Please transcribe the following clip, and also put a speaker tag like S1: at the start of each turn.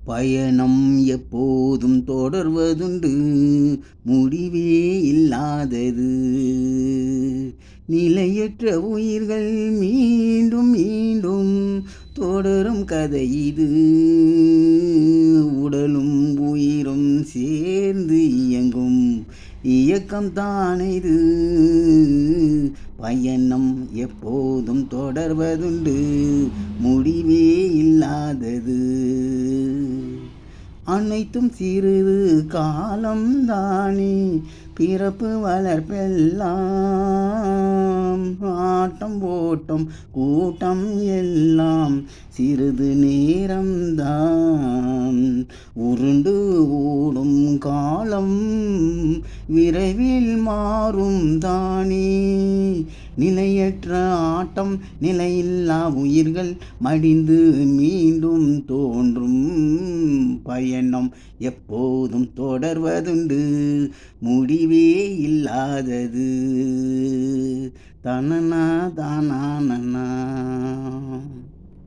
S1: பயணம் எப்போதும் தொடர்வதுண்டு, முடிவே இல்லாதது. நிலையற்ற உயிர்கள் மீண்டும் மீண்டும் தொடரும் கதை இது. உடலும் உயிரும் சேர்ந்து இயங்கும் இயக்கம் தானது. பயணம் எப்போதும் தொடர்வதுண்டு, முடிவே இல்லாதது. அனைத்தும் சிறிது காலம்தானே, பிறப்பு வளர்ப்பெல்லாம் ஆட்டம் ஓட்டம் கூட்டம் எல்லாம் சிறிது நேரம்தான். உருண்டு ஓடும் காலம் விரைவில் மாறும் தானே. நிலையற்ற ஆட்டம் நிலையில்லா உயிர்கள் மடிந்து மீண்டும் தோன்றும். பயணம் எப்போதும் தொடர்வதுண்டு, முடிவே இல்லாதது. தனனா தானா.